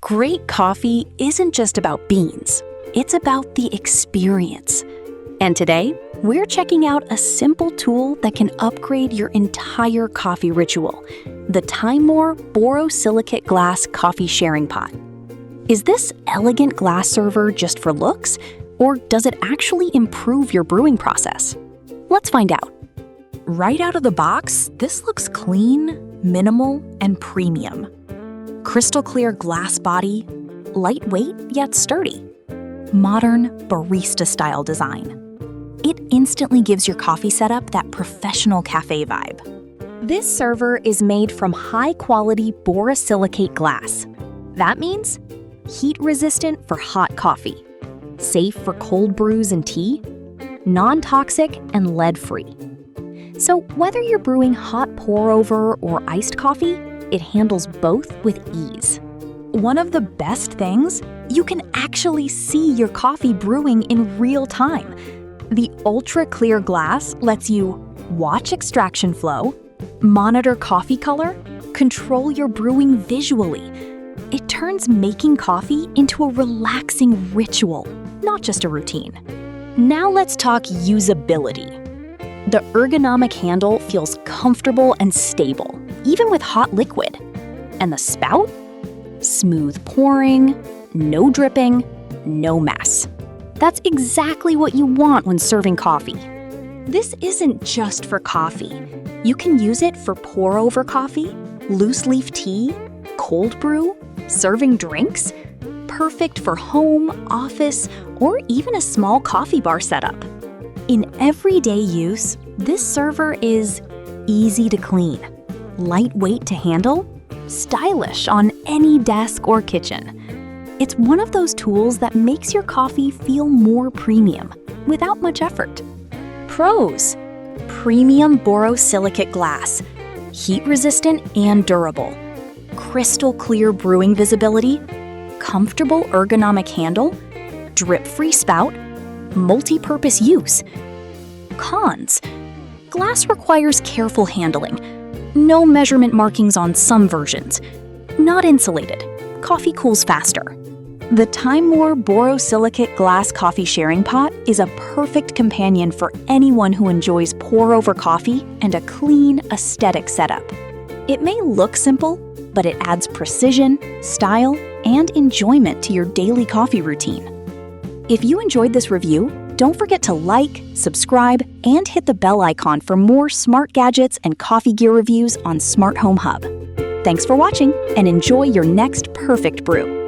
Great coffee isn't just about beans, it's about the experience. And today, we're checking out a simple tool that can upgrade your entire coffee ritual, the TIMEMORE Borosilicate glass coffee sharing pot. Is this elegant glass server just for looks, or does it actually improve your brewing process? Let's find out. Right out of the box, this looks clean, minimal, and premium. Crystal clear glass body, lightweight yet sturdy. Modern, barista-style design. It instantly gives your coffee setup that professional cafe vibe. This server is made from high-quality borosilicate glass. That means heat-resistant for hot coffee, safe for cold brews and tea, non-toxic and lead-free. So whether you're brewing hot pour-over or iced coffee, it handles both with ease. One of the best things, you can actually see your coffee brewing in real time. The ultra-clear glass lets you watch extraction flow, monitor coffee color, control your brewing visually. It turns making coffee into a relaxing ritual, not just a routine. Now let's talk usability. The ergonomic handle feels comfortable and stable, even with hot liquid. And the spout? Smooth pouring, no dripping, no mess. That's exactly what you want when serving coffee. This isn't just for coffee. You can use it for pour-over coffee, loose leaf tea, cold brew, serving drinks. Perfect for home, office, or even a small coffee bar setup. In everyday use, this server is easy to clean, lightweight to handle, stylish on any desk or kitchen. It's one of those tools that makes your coffee feel more premium without much effort. Pros: premium borosilicate glass, heat-resistant and durable, crystal clear brewing visibility, comfortable ergonomic handle, drip-free spout, multi-purpose use. Cons: glass requires careful handling. No measurement markings on some versions. Not insulated. Coffee cools faster. The TIMEMORE Borosilicate glass coffee sharing pot is a perfect companion for anyone who enjoys pour-over coffee and a clean, aesthetic setup. It may look simple, but it adds precision, style, and enjoyment to your daily coffee routine. If you enjoyed this review, don't forget to like, subscribe, and hit the bell icon for more smart gadgets and coffee gear reviews on Smart Home Hub. Thanks for watching, and enjoy your next perfect brew.